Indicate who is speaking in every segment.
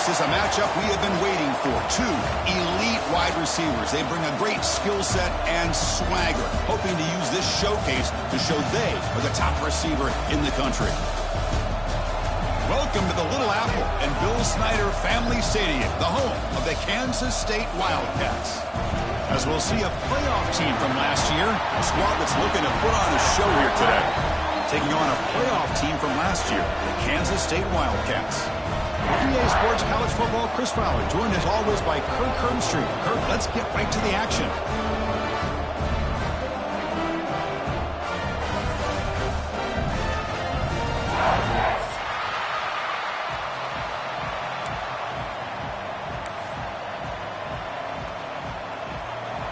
Speaker 1: This is a matchup we have been waiting for. Two elite wide receivers. They bring a great skill set and swagger, hoping to use this showcase to show they are the top receiver in the country. Welcome to the Little Apple and Bill Snyder Family Stadium, the home of the Kansas State Wildcats. As we'll see a playoff team from last year, a squad that's looking to put on a show here today. Taking on a playoff team from last year, the Kansas State Wildcats. PA Sports College Football, Chris Fowler, joined as always by Kirk Hermstreet. Kirk, let's get right to the action.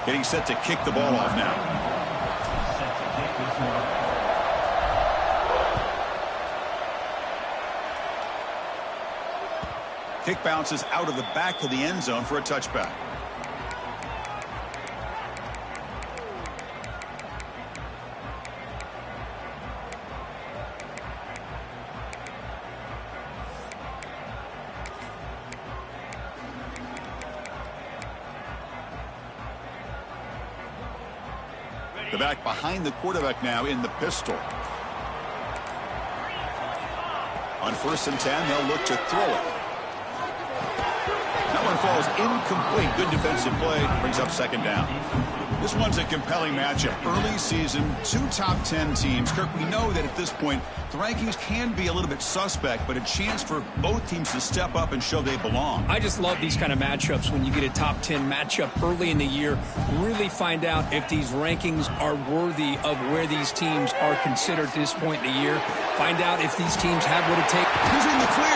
Speaker 1: Getting set to kick the ball off now. Kick bounces out of the back of the end zone for a touchback. The back behind the quarterback now in the pistol. On 1st and 10, they'll look to throw it. That one falls incomplete. Good defensive play. Brings up 2nd down. This one's a compelling matchup. Early season, 2 top 10 teams. Kirk, we know that at this point, the rankings can be a little bit suspect, but a chance for both teams to step up and show they belong.
Speaker 2: I just love these kind of matchups when you get a top 10 matchup early in the year. Really find out if these rankings are worthy of where these teams are considered at this point in the year. Find out if these teams have what it takes.
Speaker 1: Using the clear.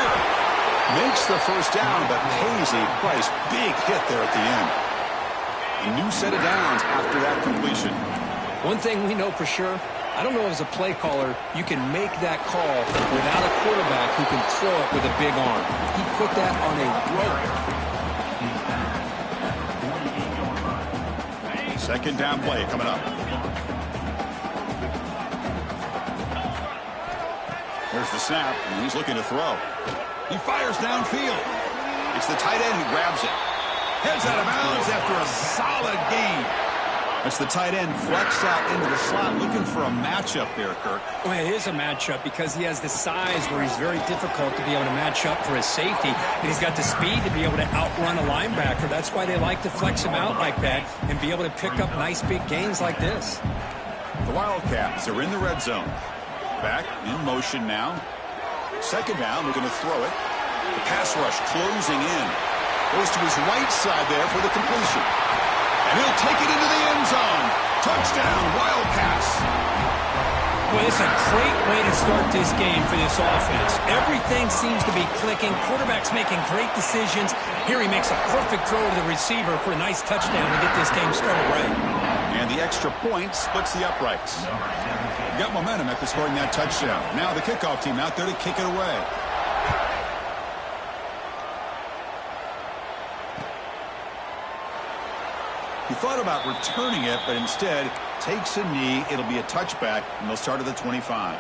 Speaker 1: Makes the 1st down, but pays a price. Big hit there at the end. A new set of downs after that completion.
Speaker 2: One thing we know for sure, I don't know as a play caller, you can make that call without a quarterback who can throw it with a big arm. He put that on a rope.
Speaker 1: 2nd down play coming up. There's the snap, and he's looking to throw. He fires downfield. It's the tight end who grabs it. Heads out of bounds after a solid gain. It's the tight end flexed out into the slot, looking for a matchup there, Kirk.
Speaker 2: Well, it is a matchup because he has the size where he's very difficult to be able to match up for his safety. And he's got the speed to be able to outrun a linebacker. That's why they like to flex him out like that and be able to pick up nice big gains like this.
Speaker 1: The Wildcats are in the red zone. Back in motion now. 2nd down, looking to throw it. The pass rush closing in. Goes to his right side there for the completion. And he'll take it into the end zone. Touchdown, Wildcats.
Speaker 2: Well, it's a great way to start this game for this offense. Everything seems to be clicking. Quarterback's making great decisions. Here he makes a perfect throw to the receiver for a nice touchdown to get this game started right.
Speaker 1: And the extra point splits the uprights. Got momentum after scoring that touchdown. Now the kickoff team out there to kick it away. He thought about returning it, but instead takes a knee. It'll be a touchback, and they'll start at the 25.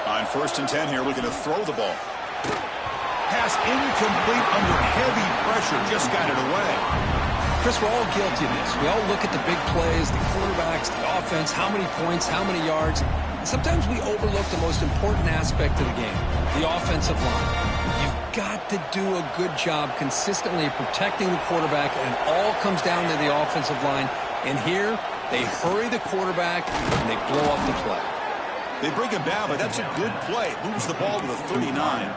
Speaker 1: On 1st and 10 here, looking to throw the ball. Pass incomplete under heavy pressure. Just got it away.
Speaker 2: Chris, we're all guilty of this. We all look at the big plays, the quarterbacks, the offense, how many points, how many yards. And sometimes we overlook the most important aspect of the game, the offensive line. You've got to do a good job consistently protecting the quarterback, and it all comes down to the offensive line. And here, they hurry the quarterback, and they blow up the play.
Speaker 1: They bring him down, but that's a good play. Moves the ball to the 39.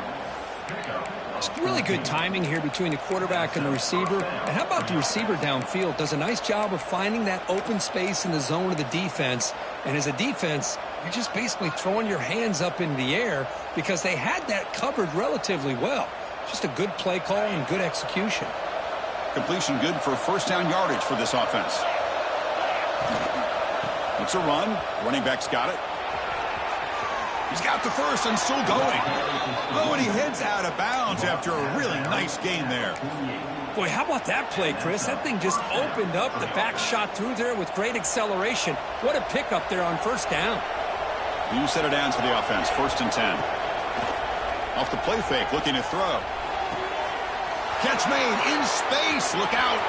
Speaker 2: It's really good timing here between the quarterback and the receiver. And how about the receiver downfield? Does a nice job of finding that open space in the zone of the defense. And as a defense, you're just basically throwing your hands up in the air because they had that covered relatively well. Just a good play call and good execution.
Speaker 1: Completion good for 1st down yardage for this offense. It's a run. Running back's got it. He's got the first and still going. Oh, and he heads out of bounds after a really nice gain there.
Speaker 2: Boy, how about that play, Chris? That thing just opened up. The back shot through there with great acceleration. What a pickup there on first down.
Speaker 1: New set of downs for the offense. 1st and 10. Off the play fake, looking to throw. Catch made in space. Look out.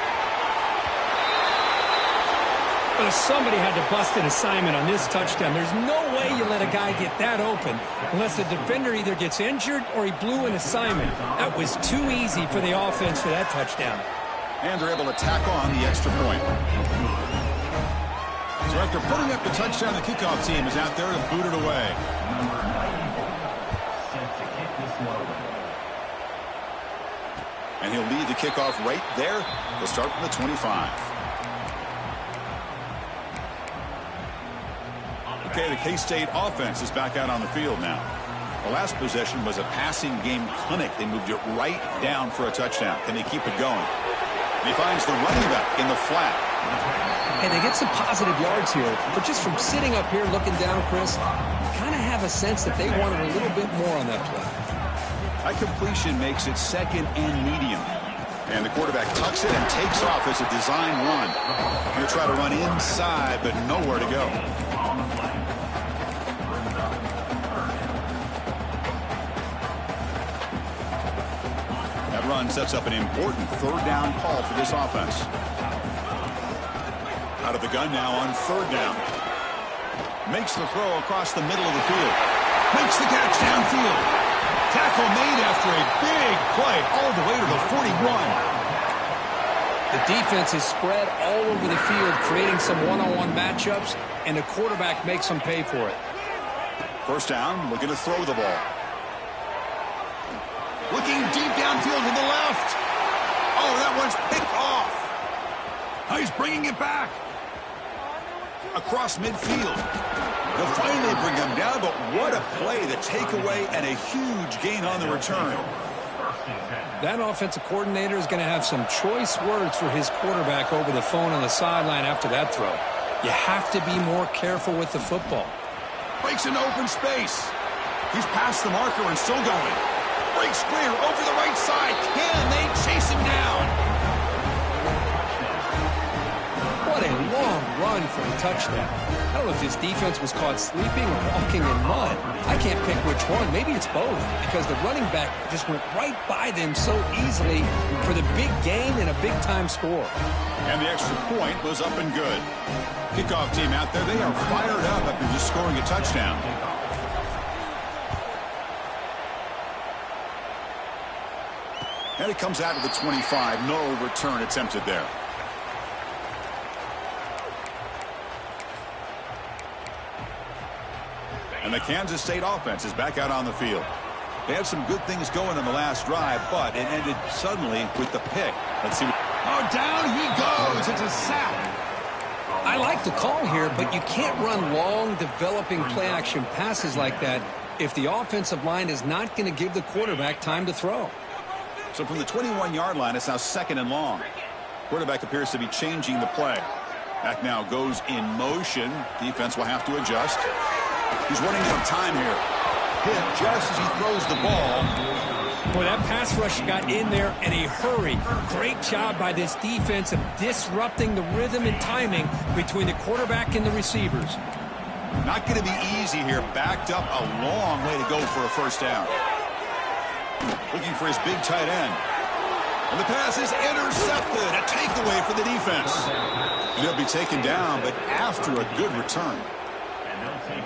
Speaker 2: Well, somebody had to bust an assignment on this touchdown. There's no way you let a guy get that open unless the defender either gets injured or he blew an assignment. That was too easy for the offense for that touchdown.
Speaker 1: And they're able to tack on the extra point. So after putting up the touchdown, the kickoff team is out there to boot it away. And he'll lead the kickoff right there. He'll start from the 25. Okay, the K-State offense is back out on the field now. The last possession was a passing game clinic. They moved it right down for a touchdown. Can they keep it going? And he finds the running back in the flat.
Speaker 2: And they get some positive yards here, but just from sitting up here looking down, Chris, kind of have a sense that they wanted a little bit more on that play.
Speaker 1: That completion makes it 2nd and medium. And the quarterback tucks it and takes off as a design run. Going to try to run inside, but nowhere to go. That run sets up an important 3rd down call for this offense. Out of the gun now on 3rd down. Makes the throw across the middle of the field. Makes the catch downfield. Tackle made after a big play all the way to the 41.
Speaker 2: The defense is spread all over the field, creating some one-on-one matchups, and the quarterback makes them pay for it.
Speaker 1: 1st down, looking to throw the ball. Looking deep downfield to the left. Oh, that one's picked off. Oh, he's bringing it back. Across midfield. They'll finally bring him down, but what a play, the takeaway, and a huge gain on the return.
Speaker 2: That offensive coordinator is going to have some choice words for his quarterback over the phone on the sideline after that throw. You have to be more careful with the football.
Speaker 1: Breaks into open space. He's past the marker and still going. Breaks clear over the right side. Can they chase him down?
Speaker 2: What a long run for a touchdown. I don't know if his defense was caught sleeping or walking in mud. I can't pick which one. Maybe it's both, because the running back just went right by them so easily for the big gain and a big-time score.
Speaker 1: And the extra point was up and good. Kickoff team out there, they are fired up after just scoring a touchdown. And it comes out of the 25. No return attempted there. And the Kansas State offense is back out on the field. They had some good things going in the last drive, but it ended suddenly with the pick. Let's see. Oh, down he goes. It's a sack.
Speaker 2: I like the call here, but you can't run long, developing play-action passes like that if the offensive line is not going to give the quarterback time to throw.
Speaker 1: So from the 21-yard line, it's now 2nd and long. Quarterback appears to be changing the play. Back now goes in motion. Defense will have to adjust. He's running out of time here. Hit just as he throws the ball.
Speaker 2: Boy, that pass rush got in there in a hurry. Great job by this defense of disrupting the rhythm and timing between the quarterback and the receivers.
Speaker 1: Not going to be easy here. Backed up a long way to go for a 1st down. Looking for his big tight end. And the pass is intercepted. A takeaway for the defense. And he'll be taken down, but after a good return.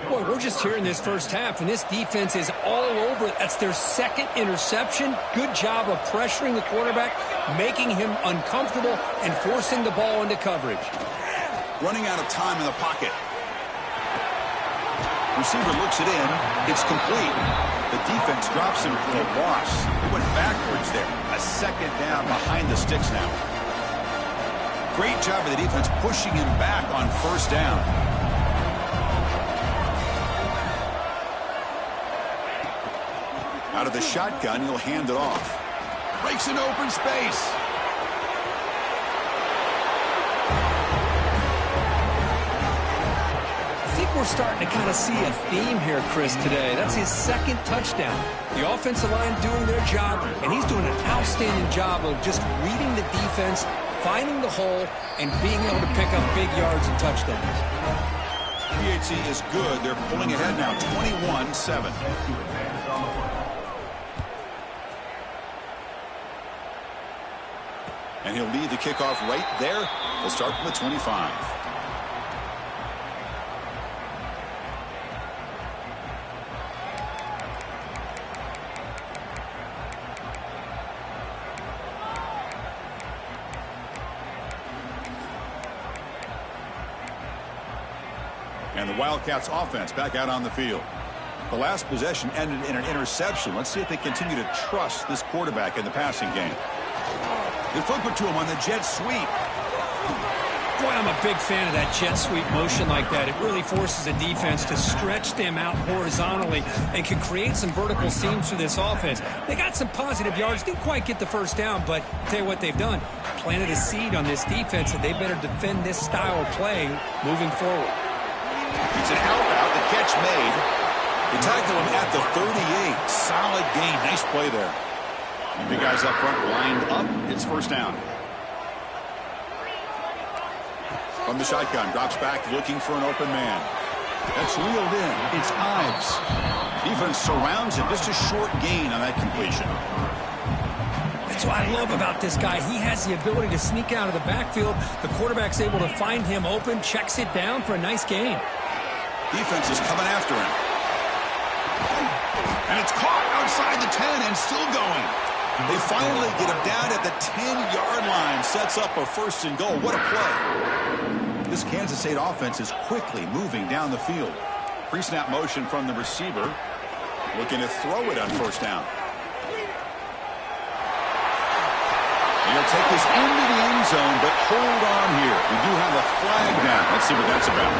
Speaker 2: Boy, we're just here in this first half, and this defense is all over it. That's their 2nd interception. Good job of pressuring the quarterback, making him uncomfortable, and forcing the ball into coverage.
Speaker 1: Running out of time in the pocket. Receiver looks it in. It's complete. The defense drops him for a loss. He went backwards there. A 2nd down behind the sticks now. Great job of the defense pushing him back on 1st down. Out of the shotgun, he'll hand it off. Breaks in open space.
Speaker 2: I think think we're starting to kind of see a theme here, Chris, today. That's his second touchdown. The offensive line doing their job, and he's doing an outstanding job of just reading the defense, finding the hole, and being able to pick up big yards and touchdowns.
Speaker 1: PAT is good. They're pulling ahead now, 21-7. And he'll lead the kickoff right there. They'll start from the 25. And the Wildcats offense back out on the field. The last possession ended in an interception. Let's see if they continue to trust this quarterback in the passing game. They flip it to him on the jet sweep.
Speaker 2: Boy, I'm a big fan of that jet sweep motion like that. It really forces a defense to stretch them out horizontally and can create some vertical seams for this offense. They got some positive yards. Didn't quite get the first down, but I'll tell you what they've done. Planted a seed on this defense, and they better defend this style of play moving forward.
Speaker 1: It's an out route. The catch made. They tackle him at the 38. Solid gain. Nice play there. The guys up front lined up. It's first down. From the shotgun, drops back looking for an open man. That's reeled in. It's Ives. Defense surrounds him. Just a short gain on that completion.
Speaker 2: That's what I love about this guy. He has the ability to sneak out of the backfield. The quarterback's able to find him open, checks it down for a nice gain.
Speaker 1: Defense is coming after him. And it's caught outside the 10 and still going. They finally get him down at the 10-yard line. Sets up a first and goal. What a play. This Kansas State offense is quickly moving down the field. Pre-snap motion from the receiver. Looking to throw it on first down. He'll take this into the end zone, but hold on here. We do have a flag down. Let's see what that's about.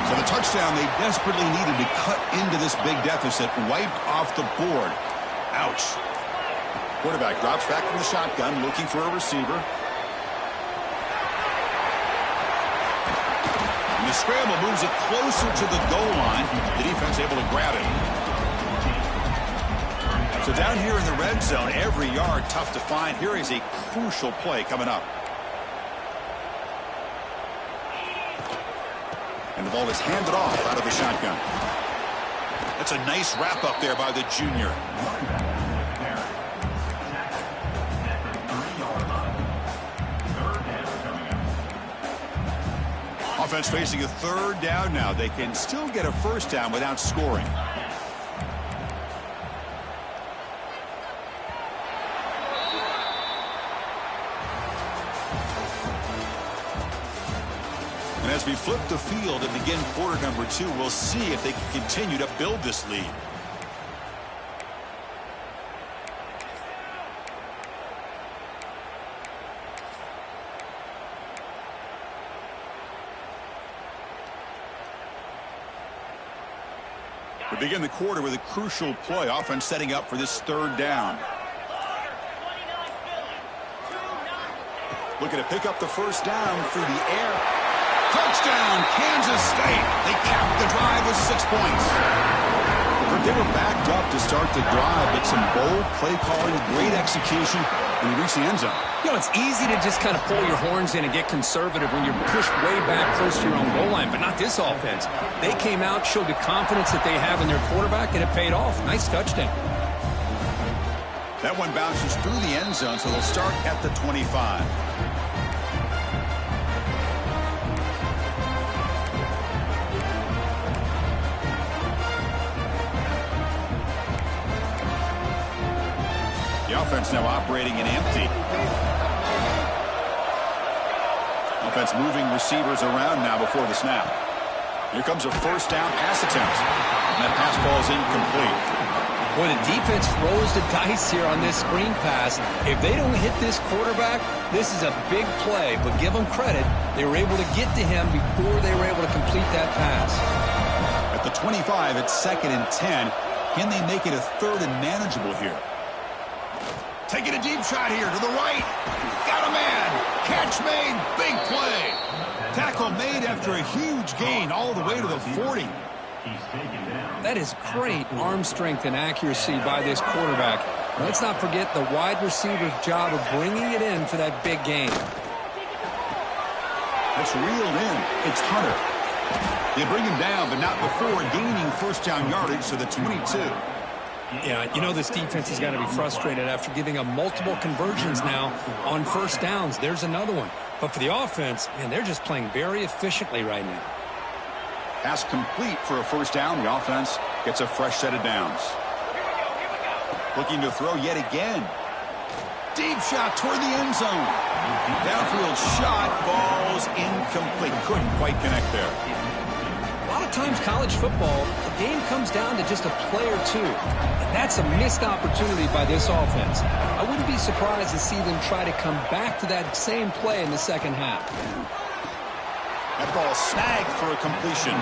Speaker 1: So the touchdown they desperately needed to cut into this big deficit, wiped off the board. Ouch. Quarterback drops back from the shotgun, looking for a receiver. And the scramble moves it closer to the goal line. The defense able to grab it. So down here in the red zone, every yard tough to find. Here is a crucial play coming up. And the ball is handed off out of the shotgun. That's a nice wrap up there by the junior. Offense facing a third down now. They can still get a first down without scoring. And as we flip the field and begin quarter number 2, we'll see if they can continue to build this lead. We begin the quarter with a crucial play. Offense setting up for this third down. Looking to pick up the first down through the air. Touchdown, Kansas State. They capped the drive with 6 points. They were backed up to start the drive, but some bold play calling, great execution, and they reached the end zone.
Speaker 2: You know, it's easy to just kind of pull your horns in and get conservative when you're pushed way back close to your own goal line, but not this offense. They came out, showed the confidence that they have in their quarterback, and it paid off. Nice touchdown.
Speaker 1: That one bounces through the end zone, so they'll start at the 25. The offense now operating in empty. Offense moving receivers around now before the snap. Here comes a first down pass attempt. And that pass falls incomplete.
Speaker 2: Boy, the defense throws the dice here on this screen pass. If they don't hit this quarterback, this is a big play. But give them credit. They were able to get to him before they were able to complete that pass.
Speaker 1: At the 25, it's 2nd and 10. Can they make it a third and manageable here? Taking a deep shot here to the right. Got a man. Catch made. Big play. Tackle made after a huge gain all the way to the 40.
Speaker 2: That is great arm strength and accuracy by this quarterback. Let's not forget the wide receiver's job of bringing it in for that big gain.
Speaker 1: It's reeled in. It's Hunter. They bring him down, but not before gaining first down yardage to the 22.
Speaker 2: Yeah, you know this defense has got to be frustrated after giving up multiple conversions now on first downs. There's another one. But for the offense, man, they're just playing very efficiently right now.
Speaker 1: Pass complete for a first down. The offense gets a fresh set of downs. Looking to throw yet again. Deep shot toward the end zone. Downfield shot falls incomplete. Couldn't quite connect there.
Speaker 2: A lot of times college football, the game comes down to just a play or two. And that's a missed opportunity by this offense. I wouldn't be surprised to see them try to come back to that same play in the second half.
Speaker 1: That ball snagged for a completion.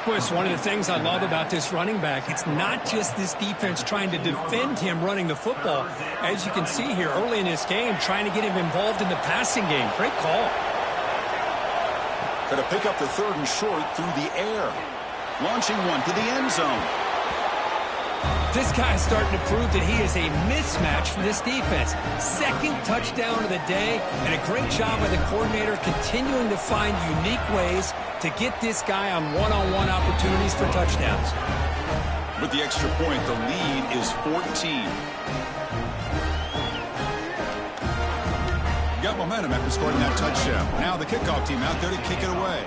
Speaker 2: Boy, it's one of the things I love about this running back. It's not just this defense trying to defend him running the football. As you can see here early in this game, trying to get him involved in the passing game. Great call.
Speaker 1: Going to pick up the third and short through the air. Launching one to the end zone.
Speaker 2: This guy is starting to prove that he is a mismatch for this defense. Second touchdown of the day, and a great job by the coordinator continuing to find unique ways to get this guy on one-on-one opportunities for touchdowns.
Speaker 1: With the extra point, the lead is 14. Got momentum after scoring that touchdown. Now the kickoff team out there to kick it away.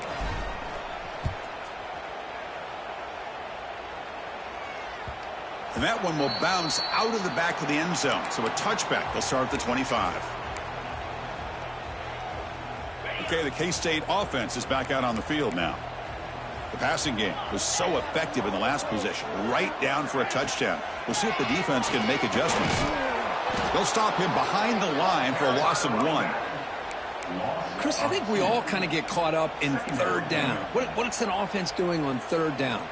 Speaker 1: And that one will bounce out of the back of the end zone. So a touchback. They'll start at the 25. Okay, the K-State offense is back out on the field now. The passing game was so effective in the last possession. Right down for a touchdown. We'll see if the defense can make adjustments. They'll stop him behind the line for a loss of 1.
Speaker 2: Chris, I think we all kind of get caught up in third down. What's an offense doing on third down?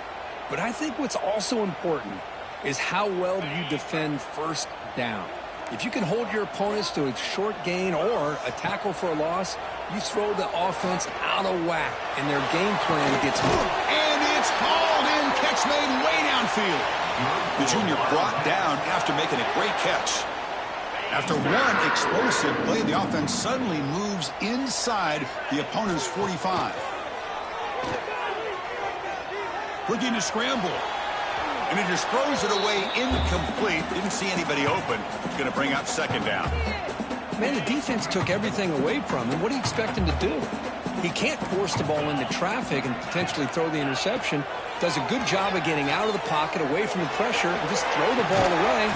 Speaker 2: But I think what's also important is how well you defend first down. If you can hold your opponents to a short gain or a tackle for a loss, you throw the offense out of whack, and their game plan gets moved.
Speaker 1: And it's hauled in. Catch made way downfield. The junior brought down after making a great catch. After one explosive play, the offense suddenly moves inside the opponent's 45. Looking to scramble. And he just throws it away incomplete. Didn't see anybody open. It's going to bring up second down.
Speaker 2: Man, the defense took everything away from him. What do you expect him to do? He can't force the ball into traffic and potentially throw the interception. Does a good job of getting out of the pocket, away from the pressure, and just throw the ball away.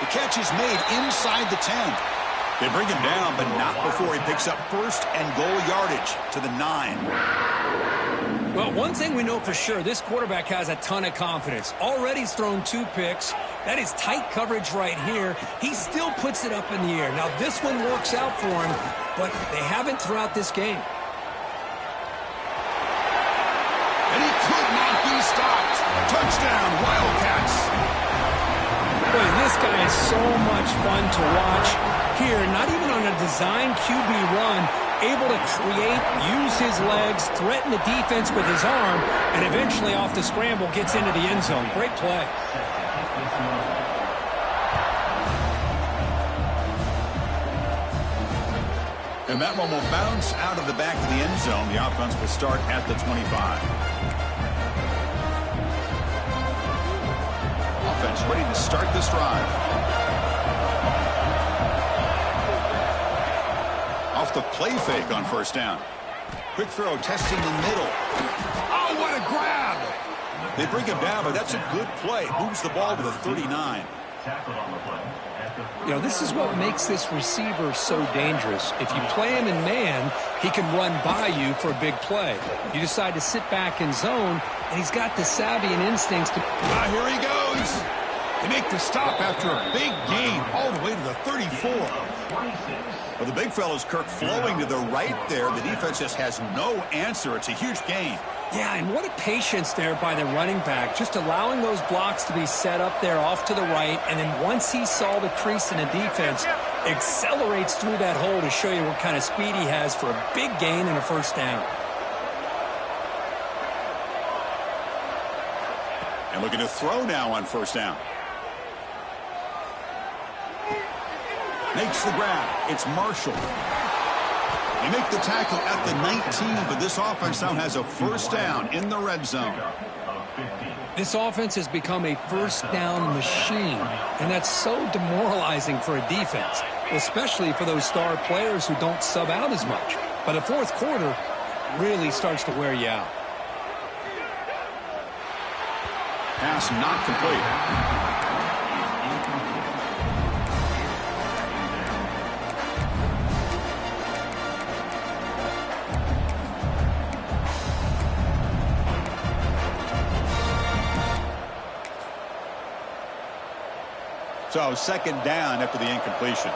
Speaker 1: The catch is made inside the 10. They bring him down, but not before he picks up first and goal yardage to the 9.
Speaker 2: Well, one thing we know for sure, this quarterback has a ton of confidence. Already he's thrown 2 picks. That is tight coverage right here. He still puts it up in the air. Now, this one works out for him, but they haven't throughout this game.
Speaker 1: And he could not be stopped. Touchdown, Wildcats.
Speaker 2: Boy, this guy is so much fun to watch here. Not even on a design QB run, able to create, use his legs, threaten the defense with his arm, and eventually off the scramble gets into the end zone. Great play.
Speaker 1: And that one will bounce out of the back of the end zone. The offense will start at the 25. Offense ready to start this drive. Off the play fake on first down. Quick throw, testing the middle. Oh, what a grab! They bring him down, but that's a good play. Moves the ball to the 39.
Speaker 2: You know, this is what makes this receiver so dangerous. If you play him in man, he can run by you for a big play. You decide to sit back in zone, and he's got the savvy and instincts to...
Speaker 1: Ah, here he goes. They make the stop after a big gain all the way to the 34. Well, the big fella's Kirk flowing to the right there. The defense just has no answer. It's a huge gain.
Speaker 2: Yeah, and what a patience there by the running back, just allowing those blocks to be set up there off to the right, and then once he saw the crease in the defense, Accelerates through that hole to show you what kind of speed he has for a big gain and a first down.
Speaker 1: And looking to throw now on first down. Makes the grab. It's Marshall. They make the tackle at the 19, but this offense now has a first down in the red zone.
Speaker 2: This offense has become a first down machine, and that's so demoralizing for a defense, especially for those star players who don't sub out as much. But the fourth quarter really starts to wear you out.
Speaker 1: Pass not complete. So second down after the incompletion.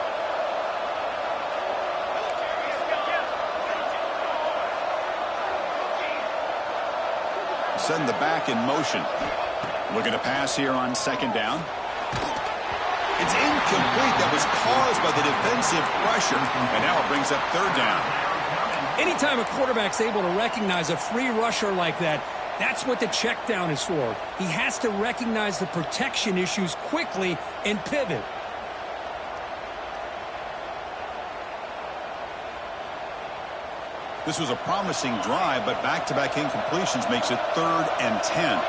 Speaker 1: Send the back in motion. Looking to pass here on second down. It's incomplete. That was caused by the defensive pressure. And now it brings up third down.
Speaker 2: Anytime a quarterback's able to recognize a free rusher like that, that's what the check down is for. He has to recognize the protection issues quickly and pivot.
Speaker 1: This was a promising drive, but back-to-back incompletions makes it 3rd and 10.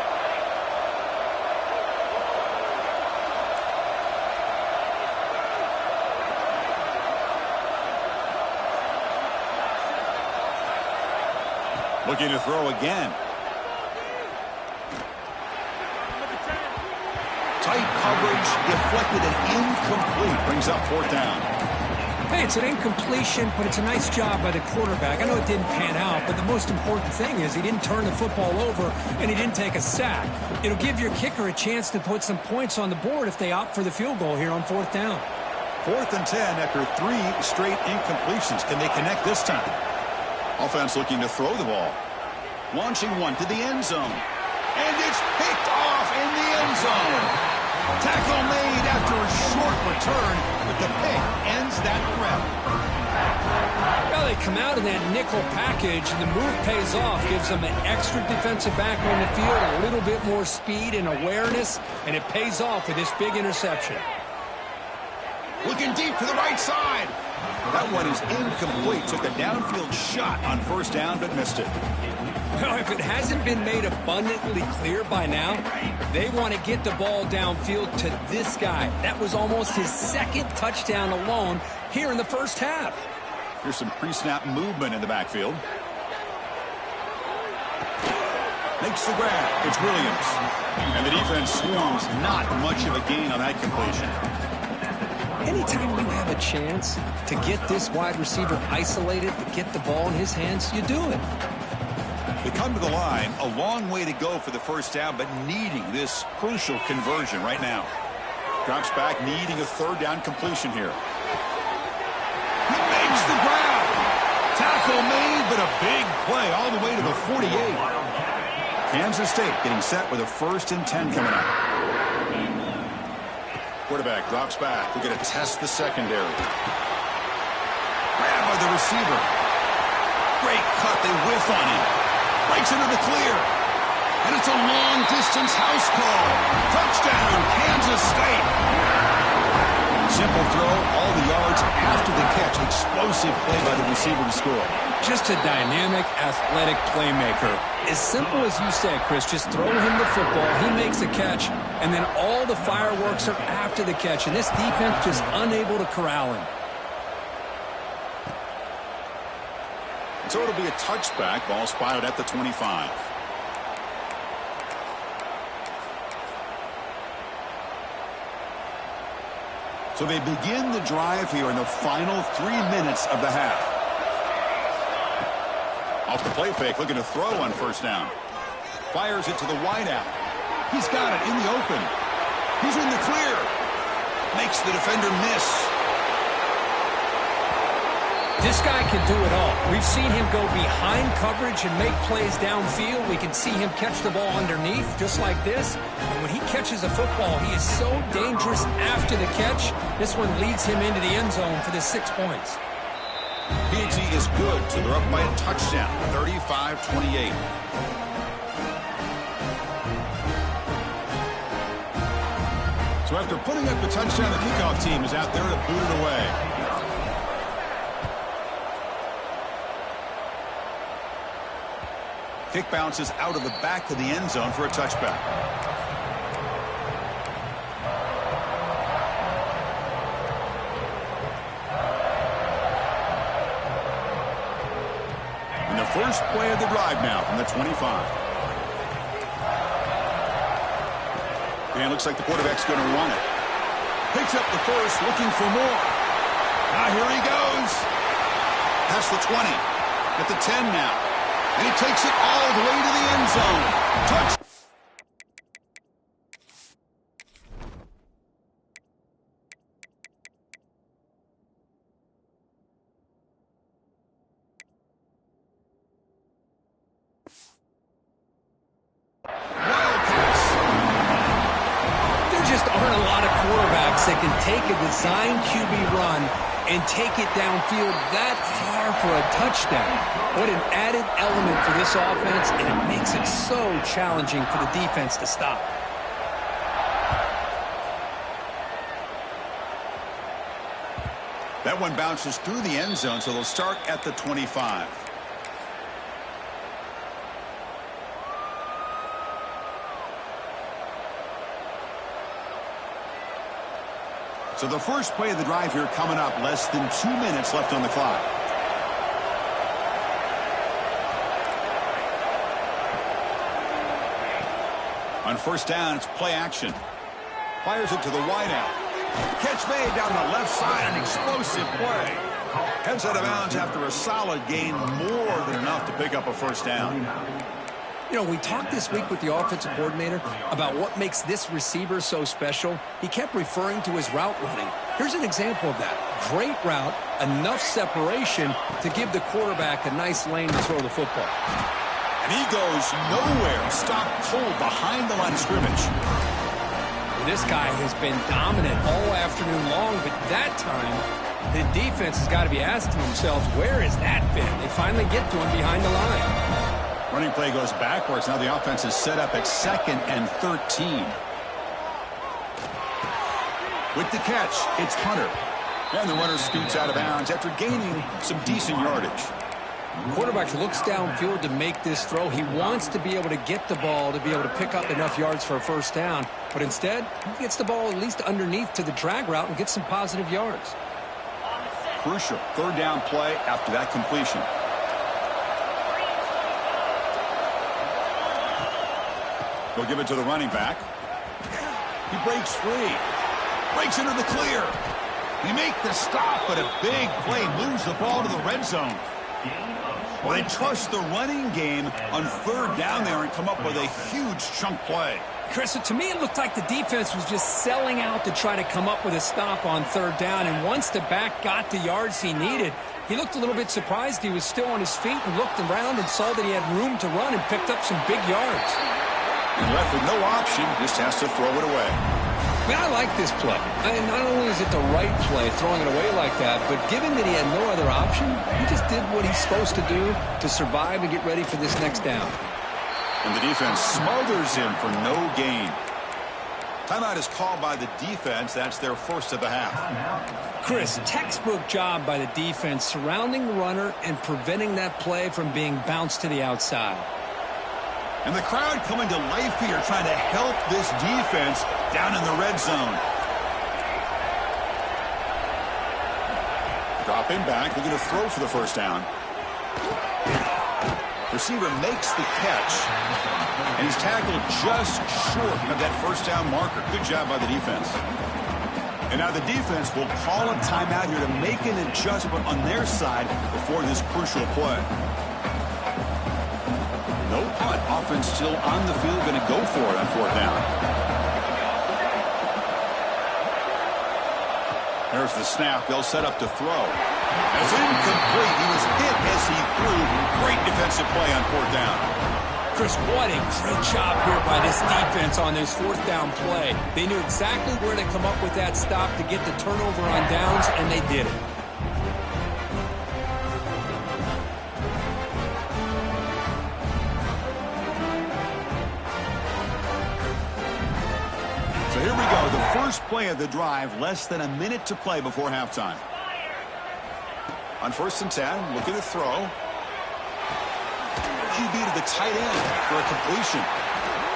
Speaker 1: Looking to throw again. Tight coverage, deflected and incomplete. Brings up fourth down.
Speaker 2: Hey, it's an incompletion, but it's a nice job by the quarterback. I know it didn't pan out, but the most important thing is he didn't turn the football over and he didn't take a sack. It'll give your kicker a chance to put some points on the board if they opt for the field goal here on fourth down.
Speaker 1: 4th and 10 after 3 straight incompletions. Can they connect this time? Offense looking to throw the ball. Launching one to the end zone. And it's picked off in the end zone. Tackle made after a short return, but the pick ends that threat.
Speaker 2: Well, they come out in that nickel package, and the move pays off. Gives them an extra defensive back on the field, a little bit more speed and awareness, and it pays off with this big interception.
Speaker 1: Looking deep to the right side. That one is incomplete. Took a downfield shot on first down, but missed it.
Speaker 2: Well, if it hasn't been made abundantly clear by now, they want to get the ball downfield to this guy. That was almost his 2nd touchdown alone here in the first half.
Speaker 1: Here's some pre-snap movement in the backfield. Makes the grab. It's Williams. And the defense swarms. Not much of a gain on that completion.
Speaker 2: Anytime you have a chance to get this wide receiver isolated, to get the ball in his hands, you do it.
Speaker 1: They come to the line, a long way to go for the first down, but needing this crucial conversion right now. Drops back, needing a 3rd down completion here. He makes the grab. Tackle made, but a big play all the way to the 48. Kansas State getting set with a 1st and 10 coming up. Quarterback drops back. We're going to test the secondary. Grab by the receiver. Great cut. They whiff on him. Breaks into the clear. And it's a long-distance house call. Touchdown, Kansas State. Simple throw, all the yards after the catch. Explosive play by the receiver to score.
Speaker 2: Just a dynamic, athletic playmaker. As simple as you said, Chris, just throw him the football, he makes a catch, and then all the fireworks are after the catch. And this defense just unable to corral him.
Speaker 1: So it'll be a touchback. Ball spotted at the 25. So they begin the drive here in the final 3 minutes of the half. Off the play fake, looking to throw on first down. Fires it to the wideout. He's got it in the open. He's in the clear. Makes the defender miss.
Speaker 2: This guy can do it all. We've seen him go behind coverage and make plays downfield. We can see him catch the ball underneath, just like this. And when he catches a football, he is so dangerous after the catch. This one leads him into the end zone for the 6 points.
Speaker 1: PAT is good, so they're up by a touchdown, 35-28. So after putting up the touchdown, the kickoff team is out there to boot it away. Kick bounces out of the back of the end zone for a touchback. And the first play of the drive now from the 25. And it looks like the quarterback's going to run it. Picks up the first, looking for more. Now here he goes. Past the 20. At the 10 now. And he takes it all the way to the end zone. Touch.
Speaker 2: There just aren't a lot of quarterbacks that can take a design QB run and take it downfield that far for a touchdown. What an added element for this offense, and it makes it so challenging for the defense to stop.
Speaker 1: That one bounces through the end zone, so they'll start at the 25. So the first play of the drive here coming up, less than 2 minutes left on the clock. On first down, it's play action. Fires it to the wideout. Catch made down the left side, an explosive play. Heads out of bounds after a solid gain, more than enough to pick up a first down.
Speaker 2: You know, we talked this week with the offensive coordinator about what makes this receiver so special. He kept referring to his route running. Here's an example of that. Great route, enough separation to give the quarterback a nice lane to throw the football.
Speaker 1: And he goes nowhere. Stopped cold behind the line of scrimmage.
Speaker 2: This guy has been dominant all afternoon long, but that time, the defense has got to be asking themselves, where has that been? They finally get to him behind the line.
Speaker 1: Running play goes backwards. Now the offense is set up at 2nd and 13. With the catch, it's Hunter. And the runner scoots out of bounds after gaining some decent yardage.
Speaker 2: Quarterback looks downfield to make this throw. He wants to be able to get the ball to be able to pick up enough yards for a first down. But instead, he gets the ball at least underneath to the drag route and gets some positive yards.
Speaker 1: Crucial third down play after that completion. They'll give it to the running back. He breaks free. Breaks into the clear. He makes the stop, but a big play moves the ball to the red zone. Well, they trust the running game on third down there and come up with a huge chunk play.
Speaker 2: Chris, to me, it looked like the defense was just selling out to try to come up with a stop on third down. And once the back got the yards he needed, he looked a little bit surprised. He was still on his feet and looked around and saw that he had room to run and picked up some big yards.
Speaker 1: And left with no option, just has to throw it away.
Speaker 2: Man, I like this play. Not only is it the right play, throwing it away like that, but given that he had no other option, he just did what he's supposed to do to survive and get ready for this next down.
Speaker 1: And the defense smothers him for no gain. Timeout is called by the defense. That's their first of the half.
Speaker 2: Chris, textbook job by the defense surrounding the runner and preventing that play from being bounced to the outside.
Speaker 1: And the crowd coming to life here, trying to help this defense down in the red zone. Dropping back, looking to throw for the first down. Receiver makes the catch, and he's tackled just short of that first down marker. Good job by the defense. And now the defense will call a timeout here to make an adjustment on their side before this crucial play. No punt. Offense still on the field, going to go for it on fourth down. There's the snap. They'll set up to throw. It's incomplete. He was hit as he threw. Great defensive play on 4th down.
Speaker 2: Chris, what a great job here by this defense on this 4th down play. They knew exactly where to come up with that stop to get the turnover on downs, and they did it.
Speaker 1: So here we go, the first play of the drive, less than a minute to play before halftime. On 1st and 10, looking to throw. QB to the tight end for a completion.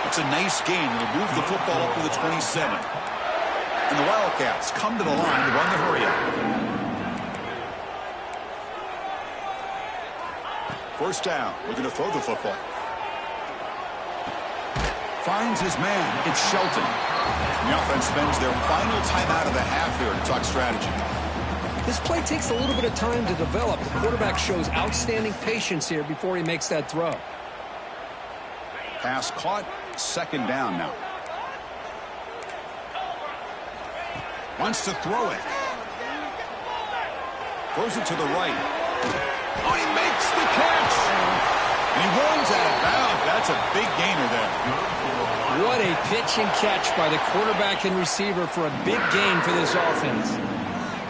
Speaker 1: It's a nice gain. It'll move the football up to the 27. And the Wildcats come to the line to run the hurry-up. 1st down, looking to throw the football. Finds his man. It's Shelton. The offense spends their final timeout of the half here to talk strategy.
Speaker 2: This play takes a little bit of time to develop. The quarterback shows outstanding patience here before he makes that throw.
Speaker 1: Pass caught. 2nd down now. Wants to throw it. Throws it to the right. Oh, he makes the catch. And he runs out of bounds. That's a big gainer there.
Speaker 2: What a pitch and catch by the quarterback and receiver for a big gain for this offense.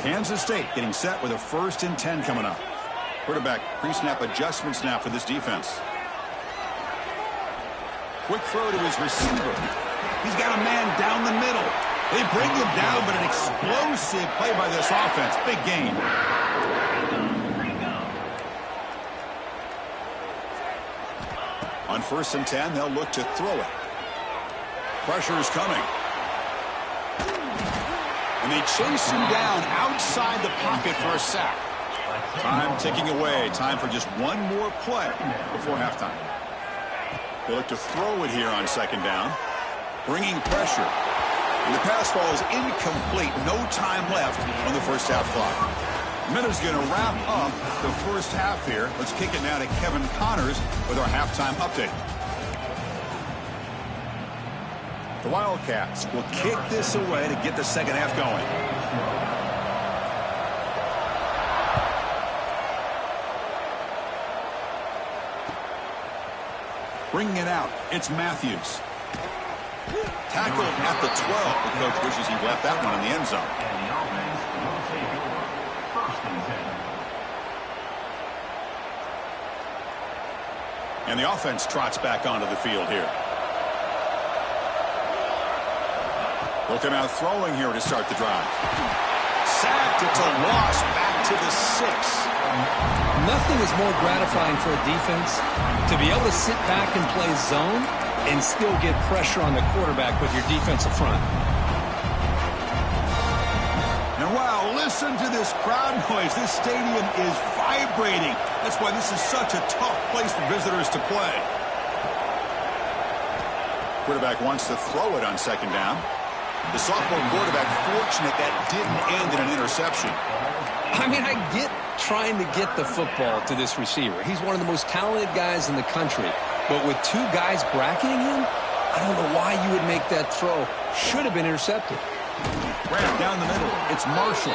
Speaker 1: Kansas State getting set with a 1st and 10 coming up. Quarterback pre-snap adjustment snap for this defense. Quick throw to his receiver. He's got a man down the middle. They bring him down, but an explosive play by this offense. Big gain. On 1st and 10, they'll look to throw it. Pressure is coming. And they chase him down outside the pocket for a sack. Time ticking away. Time for just one more play before halftime. They look to throw it here on 2nd down. Bringing pressure. And the pass ball is incomplete. No time left on the 1st half clock. Miller's going to wrap up the 1st half here. Let's kick it now to Kevin Connors with our halftime update. The Wildcats will kick this away to get the 2nd half going. Bringing it out, it's Matthews. Tackled at the 12. The coach wishes he left that one in the end zone. And the offense trots back onto the field here. Looking out throwing here to start the drive. Sacked. It's a loss back to the 6.
Speaker 2: Nothing is more gratifying for a defense to be able to sit back and play zone and still get pressure on the quarterback with your defensive front.
Speaker 1: And wow, listen to this crowd noise. This stadium is vibrating. That's why this is such a tough place for visitors to play. Quarterback wants to throw it on 2nd down. The sophomore quarterback fortunate that didn't end in an interception.
Speaker 2: I mean, I get trying to get the football to this receiver. He's one of the most talented guys in the country. But with 2 guys bracketing him, I don't know why you would make that throw. Should have been intercepted.
Speaker 1: Wrapped down the middle. It's Marshall.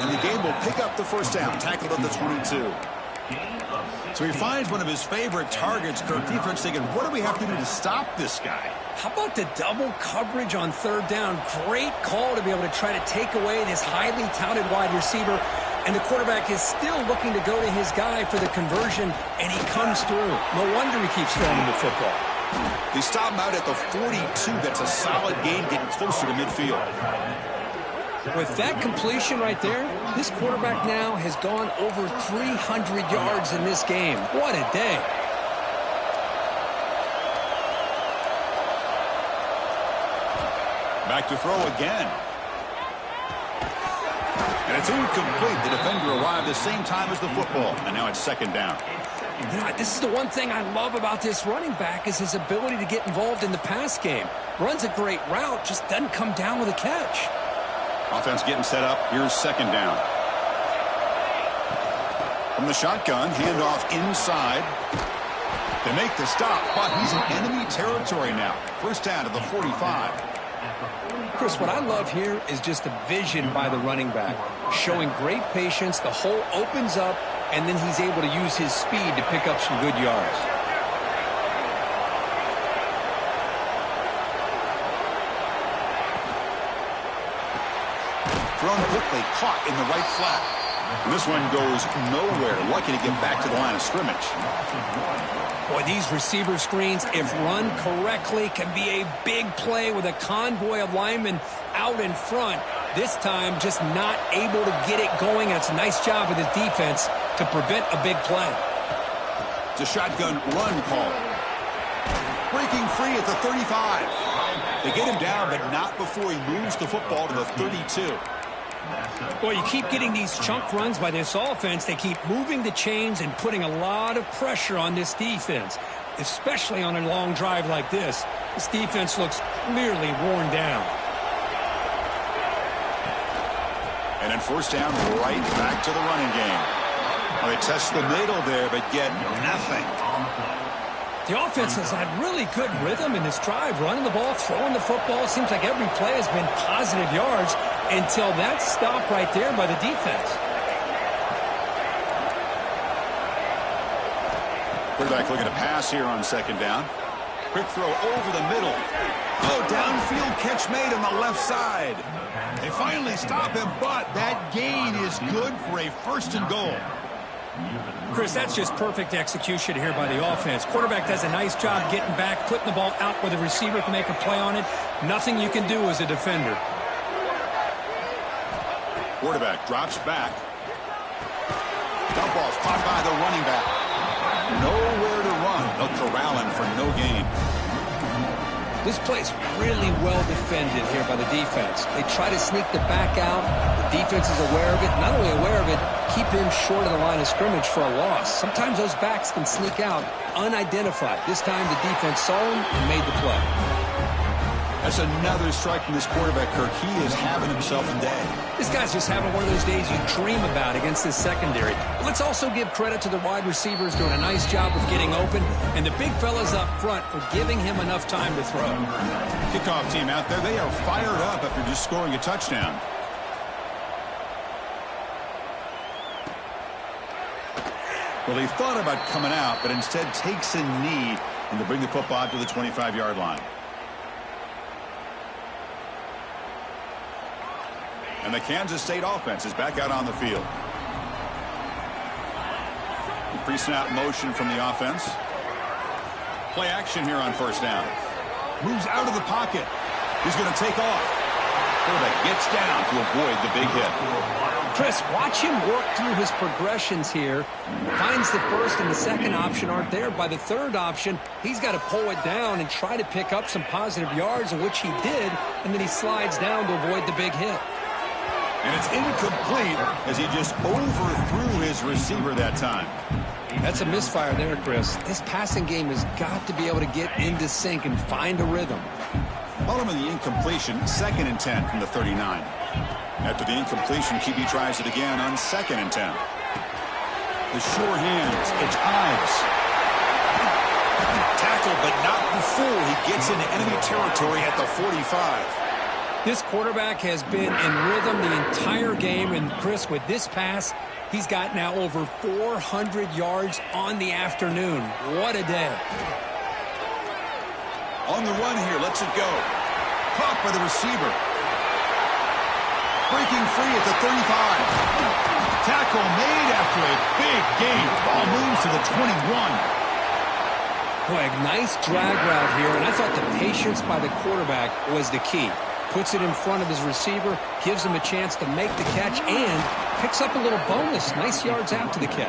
Speaker 1: And the game will pick up the 1st down. Tackled at the 22. So he finds one of his favorite targets. Kirk, defense thinking, what do we have to do to stop this guy?
Speaker 2: How about the double coverage on 3rd down? Great call to be able to try to take away this highly touted wide receiver. And the quarterback is still looking to go to his guy for the conversion, and he comes through. No wonder he keeps throwing the football.
Speaker 1: They stop him out at the 42. That's a solid gain, getting closer to midfield.
Speaker 2: With that completion right there, this quarterback now has gone over 300 yards in this game. What a day.
Speaker 1: Back to throw again. And it's incomplete. The defender arrived the same time as the football. And now it's 2nd down.
Speaker 2: You know, this is the one thing I love about this running back is his ability to get involved in the pass game. Runs a great route, just doesn't come down with a catch.
Speaker 1: Offense getting set up. Here's 2nd down. From the shotgun, handoff inside. They make the stop, but he's in enemy territory now. 1st down to the 45.
Speaker 2: Chris, what I love here is just the vision by the running back, showing great patience. The hole opens up, and then he's able to use his speed to pick up some good yards.
Speaker 1: Thrown quickly, caught in the right flat. And this one goes nowhere. Lucky to get back to the line of scrimmage.
Speaker 2: Boy, these receiver screens, if run correctly, can be a big play with a convoy of linemen out in front. This time, just not able to get it going. And it's a nice job with his defense to prevent a big play.
Speaker 1: It's a shotgun run call. Breaking free at the 35. They get him down, but not before he moves the football to the 32.
Speaker 2: Boy, you keep getting these chunk runs by this offense. They keep moving the chains and putting a lot of pressure on this defense, especially on a long drive like this. This defense looks clearly worn down.
Speaker 1: And then first down, right back to the running game. Well, they test the middle there, but get nothing.
Speaker 2: The offense has had really good rhythm in this drive, running the ball, throwing the football. Seems like every play has been positive yards until that stop right there by the defense.
Speaker 1: Quarterback looking to pass here on second down. Quick throw over the middle. Oh, downfield catch made on the left side. They finally stop him, but that gain is good for a first and goal.
Speaker 2: Chris, that's just perfect execution here by the offense. Quarterback does a nice job getting back, putting the ball out where the receiver can make a play on it. Nothing you can do as a defender.
Speaker 1: Quarterback drops back. Dump off caught by the running back. Nowhere to run. They'll corral him for no gain.
Speaker 2: This play's really well defended here by the defense. They try to sneak the back out. The defense is aware of it. Not only aware of it, keep him short of the line of scrimmage for a loss. Sometimes those backs can sneak out unidentified. This time the defense saw him and made the play.
Speaker 1: That's another strike from this quarterback, Kirk. He is having himself a day.
Speaker 2: This guy's just having one of those days you dream about against this secondary. Let's also give credit to the wide receivers doing a nice job of getting open, and the big fellas up front for giving him enough time to throw.
Speaker 1: Kickoff team out there, they are fired up after just scoring a touchdown. Well, he thought about coming out, but instead takes a knee and to bring the football out to the 25-yard line. And the Kansas State offense is back out on the field. Pre-snap motion from the offense. Play action here on first down. Moves out of the pocket. He's going to take off. Quarterback gets down to avoid the big hit.
Speaker 2: Chris, watch him work through his progressions here. Finds the first and the second option aren't there. By the third option, he's got to pull it down and try to pick up some positive yards, of which he did, and then he slides down to avoid the big hit.
Speaker 1: And it's incomplete as he just overthrew his receiver that time.
Speaker 2: That's a misfire there, Chris. This passing game has got to be able to get into sync and find a rhythm.
Speaker 1: Following the incompletion, 2nd and 10 from the 39. After the incompletion, QB tries it again on 2nd and 10. The sure hands, it's Ives. Tackle, but not before he gets into enemy territory at the 45.
Speaker 2: This quarterback has been in rhythm the entire game, and Chris, with this pass, he's got now over 400 yards on the afternoon. What a day.
Speaker 1: On the run here, lets it go. Caught by the receiver. Breaking free at the 35. Tackle made after a big gain. Ball moves to the 21.
Speaker 2: Boy, a nice drag route here, and I thought the patience by the quarterback was the key. Puts it in front of his receiver, gives him a chance to make the catch, and picks up a little bonus. Nice yards after the catch.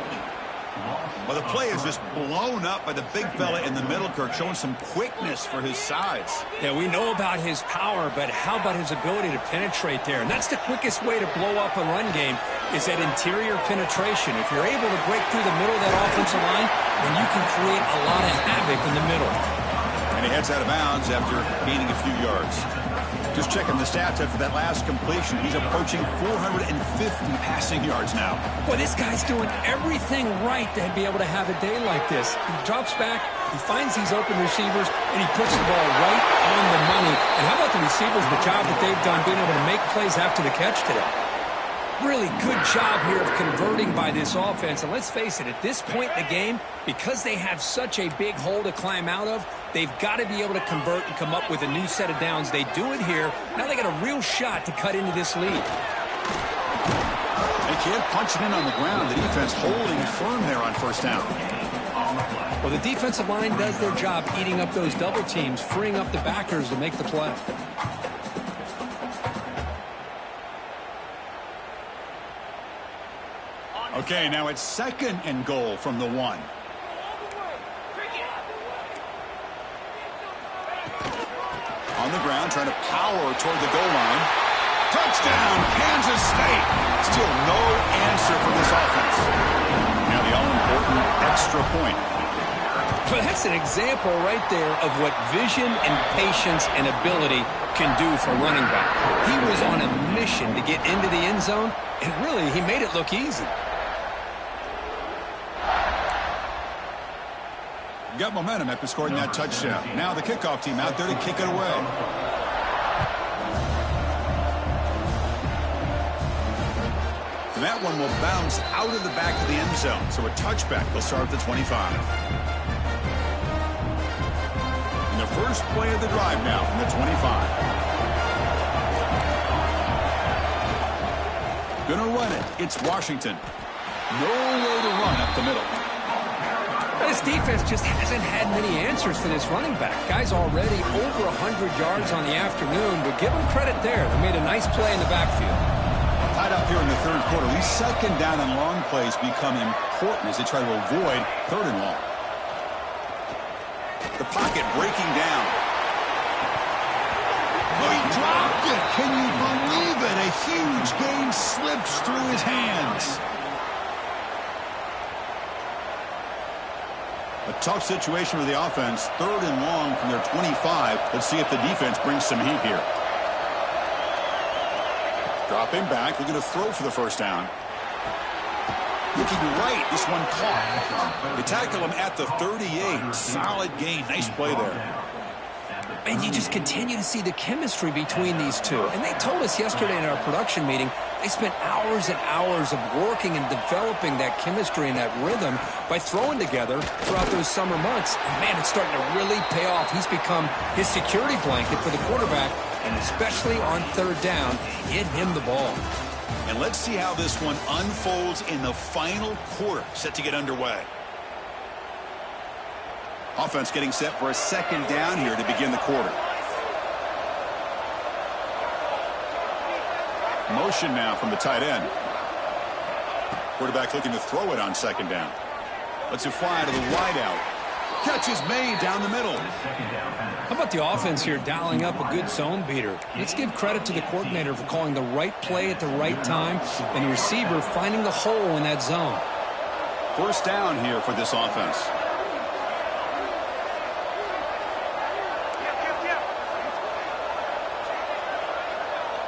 Speaker 1: Well, the play is just blown up by the big fella in the middle, Kirk, showing some quickness for his size.
Speaker 2: Yeah, we know about his power, but how about his ability to penetrate there? And that's the quickest way to blow up a run game, is that interior penetration. If you're able to break through the middle of that offensive line, then you can create a lot of havoc in the middle.
Speaker 1: And he heads out of bounds after gaining a few yards. Just checking the stats after that last completion. He's approaching 450 passing yards now.
Speaker 2: Boy, this guy's doing everything right to be able to have a day like this. He drops back, he finds these open receivers, and he puts the ball right on the money. And how about the receivers, the job that they've done being able to make plays after the catch today? Really good job here of converting by this offense. And let's face it, at this point in the game, because they have such a big hole to climb out of, they've got to be able to convert and come up with a new set of downs. They do it here. Now they got a real shot to cut into this lead.
Speaker 1: They can't punch it in on the ground. The defense holding firm there on first down.
Speaker 2: Well, the defensive line does their job eating up those double teams, freeing up the backers to make the play.
Speaker 1: Okay, now it's 2nd and goal from the 1. On the ground, trying to power toward the goal line. Touchdown, Kansas State. Still no answer from this offense. Now the all-important extra point.
Speaker 2: But that's an example right there of what vision and patience and ability can do for running back. He was on a mission to get into the end zone, and really, he made it look easy.
Speaker 1: Got momentum after scoring that touchdown. Now the kickoff team out there to kick it away. And that one will bounce out of the back of the end zone. So a touchback will start at the 25. And the first play of the drive now from the 25. Gonna run it. It's Washington. No way to run up the middle.
Speaker 2: This defense just hasn't had many answers for this running back. Guy's already over 100 yards on the afternoon, but give him credit there. They made a nice play in the backfield.
Speaker 1: Tied up here in the 3rd quarter. These 2nd down and long plays become important as they try to avoid 3rd and long. The pocket breaking down. Oh, he dropped it. Can you believe it? A huge gain slips through his hands. A tough situation for the offense. 3rd and long from their 25. Let's see if the defense brings some heat here. Dropping back. Looking to throw for the first down. Looking right. This one caught. They tackle him at the 38. Solid gain. Nice play there.
Speaker 2: And you just continue to see the chemistry between these two. And they told us yesterday in our production meeting, they spent hours and hours of working and developing that chemistry and that rhythm by throwing together throughout those summer months. And, man, it's starting to really pay off. He's become his security blanket for the quarterback, and especially on 3rd down, get him the ball.
Speaker 1: And let's see how this one unfolds in the final quarter, set to get underway. Offense getting set for a 2nd down here to begin the quarter. Motion now from the tight end. Quarterback looking to throw it on 2nd down. Lets it fly to the wideout. Catch is made down the middle.
Speaker 2: How about the offense here dialing up a good zone beater? Let's give credit to the coordinator for calling the right play at the right time and the receiver finding the hole in that zone.
Speaker 1: 1st down here for this offense.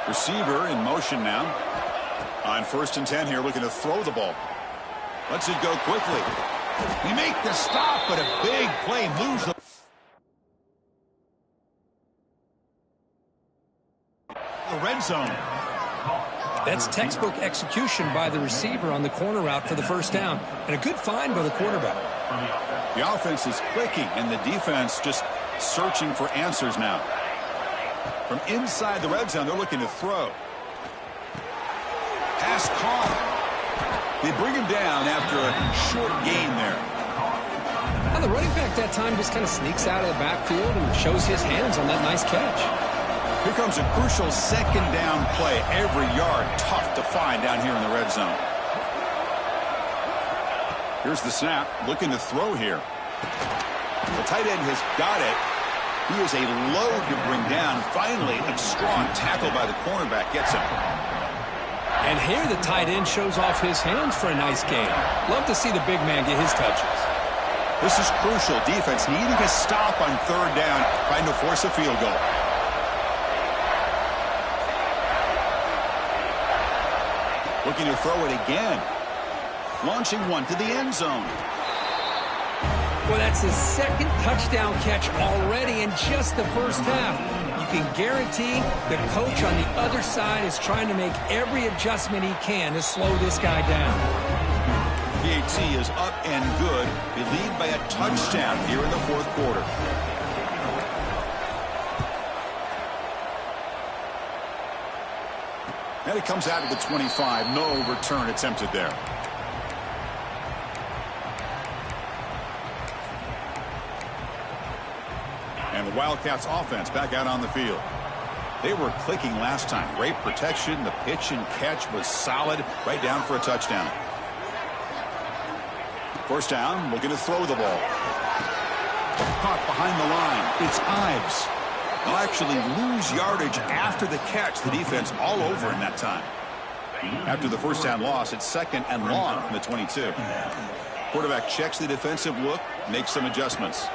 Speaker 1: Receiver in motion now. On 1st and 10 here, looking to throw the ball. Lets it go quickly. We make the stop, but a big play moves the red zone.
Speaker 2: That's textbook execution by the receiver on the corner route for the 1st down. And a good find by the quarterback.
Speaker 1: The offense is clicking, and the defense just searching for answers now. From inside the red zone, they're looking to throw. Pass caught. They bring him down after a short gain there.
Speaker 2: Now the running back that time just kind of sneaks out of the backfield and shows his hands on that nice catch.
Speaker 1: Here comes a crucial 2nd down play. Every yard tough to find down here in the red zone. Here's the snap. Looking to throw here. The tight end has got it. He is a load to bring down. Finally, a strong tackle by the cornerback gets him.
Speaker 2: And here the tight end shows off his hands for a nice gain. Love to see the big man get his touches.
Speaker 1: This is crucial. Defense needing a stop on 3rd down, trying to force a field goal. Looking to throw it again. Launching one to the end zone.
Speaker 2: Well, that's his second touchdown catch already in just the first half. You can guarantee the coach on the other side is trying to make every adjustment he can to slow this guy down.
Speaker 1: PAT is up and good. They lead by a touchdown here in the fourth quarter. And it comes out of the 25. No return attempted there. And the Wildcats offense back out on the field. They were clicking last time. Great protection. The pitch and catch was solid. Right down for a touchdown. First down, looking to throw the ball. Caught behind the line. It's Ives. They'll actually lose yardage after the catch. The defense all over in that time. After the first down loss, it's second and long from the 22. Quarterback checks the defensive look, makes some adjustments.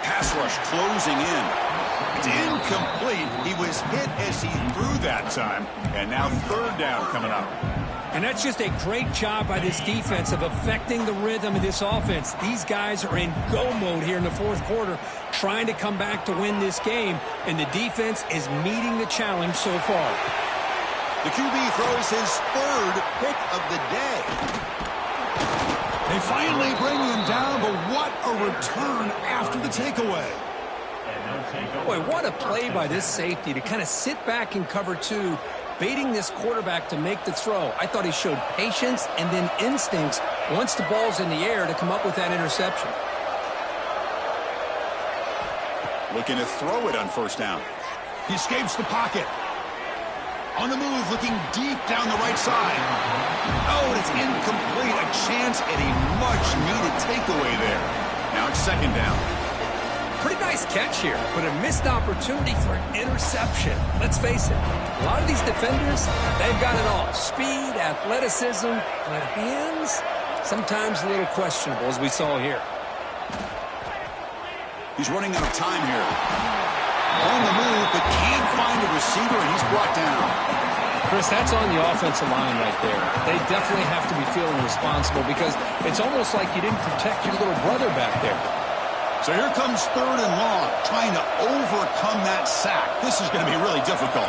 Speaker 1: Pass rush closing in. It's incomplete. He was hit as he threw that time. And now third down coming up.
Speaker 2: And that's just a great job by this defense of affecting the rhythm of this offense. These guys are in go mode here in the fourth quarter, trying to come back to win this game. And the defense is meeting the challenge so far.
Speaker 1: The QB throws his third pick of the day. They finally bring him down, but what a return after the takeaway.
Speaker 2: Boy, what a play by this safety to kind of sit back in cover two, baiting this quarterback to make the throw. I thought he showed patience and then instincts once the ball's in the air to come up with that interception.
Speaker 1: Looking to throw it on first down. He escapes the pocket. On the move, looking deep down the right side. Oh, and it's incomplete. A chance at a much-needed takeaway there. Now it's second down.
Speaker 2: Pretty nice catch here, but a missed opportunity for an interception. Let's face it, a lot of these defenders, they've got it all. Speed, athleticism, but hands, sometimes a little questionable, as we saw here.
Speaker 1: He's running out of time here. On the move, but can't find a receiver, and he's brought down.
Speaker 2: Chris, that's on the offensive line right there. They definitely have to be feeling responsible because it's almost like you didn't protect your little brother back there.
Speaker 1: So here comes third and long, trying to overcome that sack. This is going to be really difficult.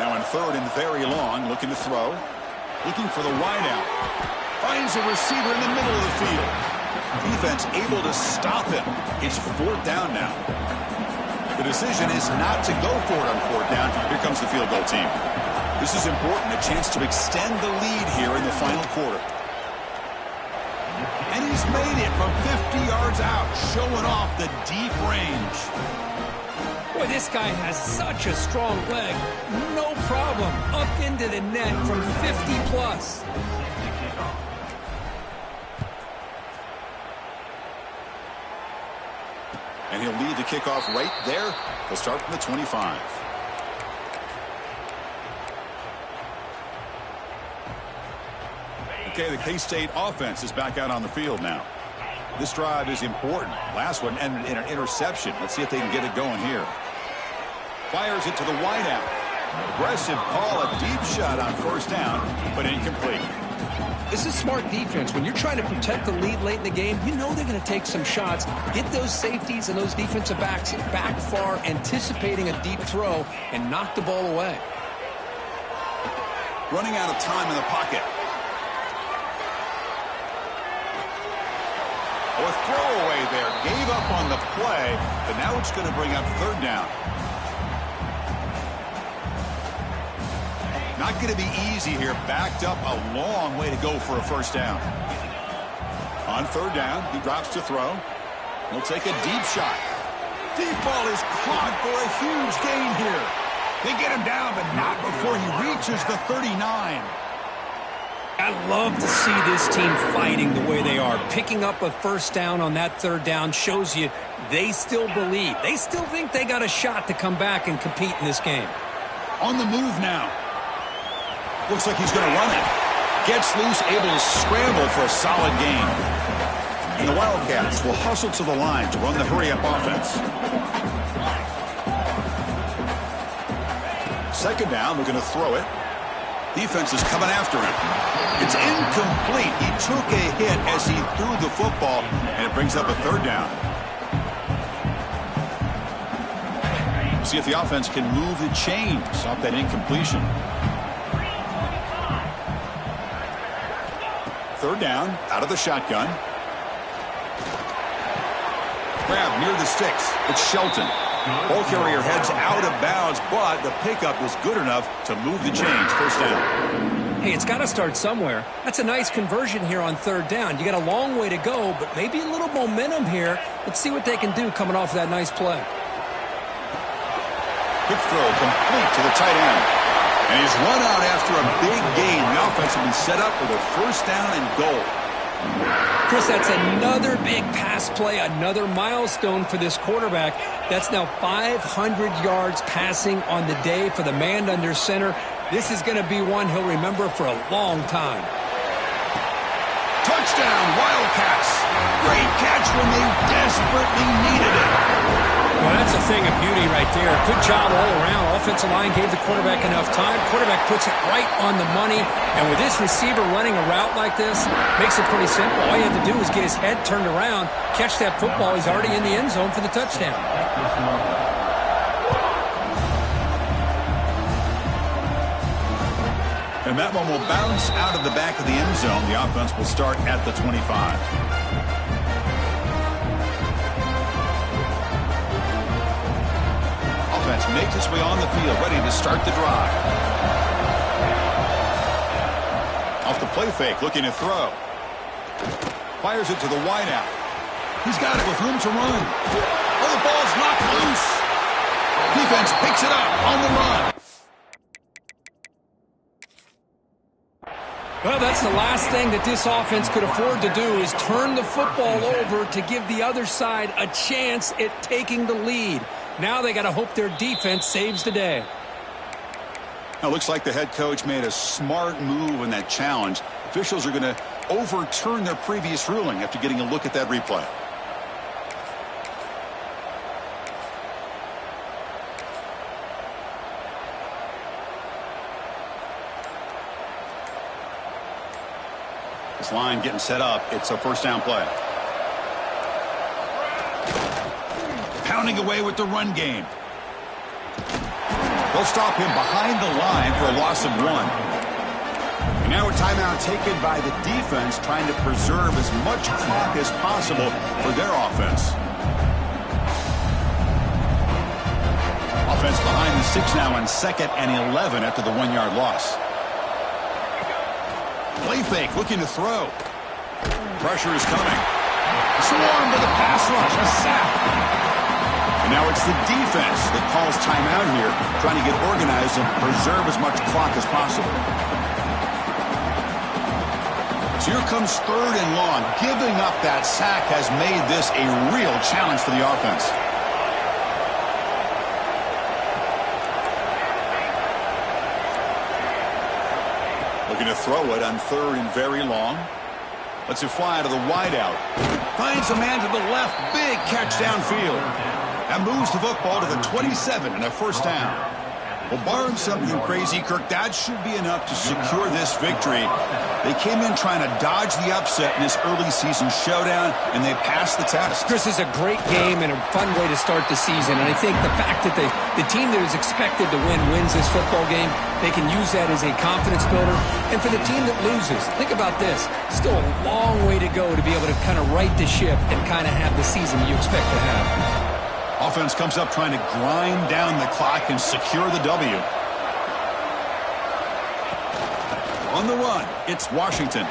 Speaker 1: Now in third and very long, looking to throw. Looking for the wideout. Finds a receiver in the middle of the field. Defense able to stop him. It's fourth down now. The decision is not to go for it on fourth down. Here comes the field goal team. This is important, a chance to extend the lead here in the final quarter. And he's made it from 50 yards out, showing off the deep range.
Speaker 2: Boy, this guy has such a strong leg. No problem. Up into the net from 50 plus.
Speaker 1: And he'll lead the kickoff right there. He'll start from the 25. Okay, the K-State offense is back out on the field now. This drive is important. Last one ended in an interception. Let's see if they can get it going here. Fires it to the wideout. Aggressive call, a deep shot on first down, but incomplete.
Speaker 2: This is smart defense. When you're trying to protect the lead late in the game, you know they're going to take some shots. Get those safeties and those defensive backs back far, anticipating a deep throw, and knock the ball away.
Speaker 1: Running out of time in the pocket. Or throwaway there. Gave up on the play, but now it's going to bring up third down. Not going to be easy here. Backed up a long way to go for a first down. On third down, he drops to throw. He'll take a deep shot. Deep ball is caught for a huge gain here. They get him down, but not before he reaches the 39.
Speaker 2: I love to see this team fighting the way they are. Picking up a first down on that third down shows you they still believe. They still think they got a shot to come back and compete in this game.
Speaker 1: On the move now. Looks like he's going to run it. Gets loose, able to scramble for a solid gain. And the Wildcats will hustle to the line to run the hurry-up offense. Second down, we're going to throw it. Defense is coming after him. It's incomplete. He took a hit as he threw the football, and it brings up a third down. See if the offense can move the chains off that incompletion. Third down, out of the shotgun. Grab near the sticks. It's Shelton. Ball carrier heads out of bounds, but the pickup is good enough to move the chains. First down.
Speaker 2: Hey, it's got to start somewhere. That's a nice conversion here on third down. You got a long way to go, but maybe a little momentum here. Let's see what they can do coming off that nice play.
Speaker 1: Quick throw complete to the tight end. And he's run out after a big gain. The offense will be set up with a first down and goal.
Speaker 2: Chris, that's another big pass play, another milestone for this quarterback. That's now 500 yards passing on the day for the man under center. This is going to be one he'll remember for a long time.
Speaker 1: Touchdown, Wildcats. Great catch when they desperately needed it.
Speaker 2: Well, that's a thing of beauty right there. Good job all around. Offensive line gave the quarterback enough time. Quarterback puts it right on the money. And with this receiver running a route like this, makes it pretty simple. All you have to do is get his head turned around, catch that football. He's already in the end zone for the touchdown.
Speaker 1: And that one will bounce out of the back of the end zone. The offense will start at the 25. Offense makes its way on the field, ready to start the drive. Off the play fake, looking to throw. Fires it to the wideout. He's got it with room to run. Oh, the ball's knocked loose. Defense picks it up on the run.
Speaker 2: Well, that's the last thing that this offense could afford to do is turn the football over to give the other side a chance at taking the lead. Now they got to hope their defense saves the day.
Speaker 1: Now, looks like the head coach made a smart move in that challenge. Officials are going to overturn their previous ruling after getting a look at that replay. This line getting set up. It's a first down play. Pounding away with the run game. They'll stop him behind the line for a loss of 1. And now a timeout taken by the defense, trying to preserve as much clock as possible for their offense. Offense behind the 6 now on 2nd and 11 after the 1-yard loss. Play fake, looking to throw. Pressure is coming. Swarm to the pass rush, a sack. And now it's the defense that calls timeout here, trying to get organized and preserve as much clock as possible. So here comes 3rd and long. Giving up that sack has made this a real challenge for the offense. Looking to throw it on 3rd and very long. Lets it fly to the wideout. Finds a man to the left. Big catch downfield. And moves the football to the 27 and a first down. Well, barring something crazy, Kirk, that should be enough to secure this victory. They came in trying to dodge the upset in this early season showdown, and they passed the test.
Speaker 2: This is a great game and a fun way to start the season. And I think the fact that the team that is expected to win wins this football game, they can use that as a confidence builder. And for the team that loses, think about this. Still a long way to go to be able to kind of right the ship and kind of have the season you expect to have.
Speaker 1: Offense comes up trying to grind down the clock and secure the W. On the run, it's Washington.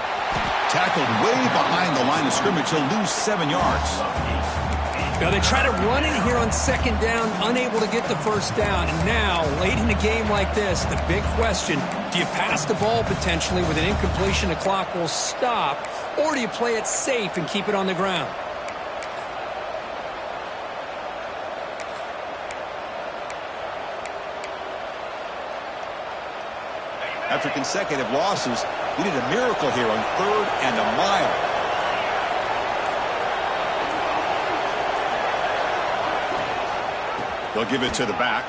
Speaker 1: Tackled way behind the line of scrimmage. He'll lose 7 yards.
Speaker 2: Now they try to run it here on 2nd down, unable to get the first down. And now, late in a game like this, the big question, do you pass the ball potentially with an incompletion? The clock will stop. Or do you play it safe and keep it on the ground?
Speaker 1: After consecutive losses, we need a miracle here on 3rd and a mile. They'll give it to the back.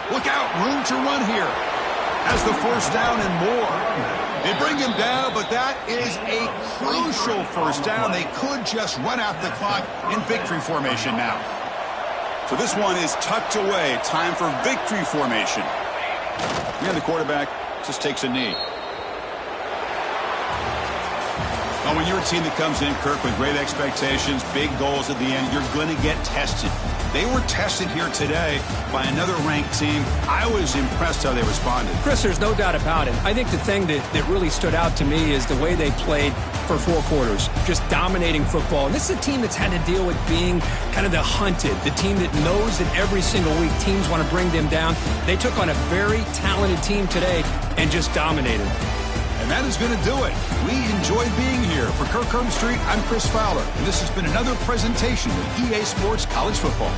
Speaker 1: Look out, room to run here. Has the first down and more. They bring him down, but that is a crucial first down. They could just run out the clock in victory formation now. So this one is tucked away. Time for victory formation. And the quarterback just takes a knee. Oh, when you're a team that comes in, Kirk, with great expectations, big goals at the end, you're going to get tested. They were tested here today by another ranked team. I was impressed how they responded.
Speaker 3: Chris, there's no doubt about it. I think the thing that really stood out to me is the way they played for 4 quarters, just dominating football. And this is a team that's had to deal with being kind of the hunted, the team that knows that every single week teams want to bring them down. They took on a very talented team today and just dominated.
Speaker 1: And that is going to do it. We enjoyed being here. For Kirk Street, I'm Chris Fowler, and this has been another presentation of EA Sports College Football.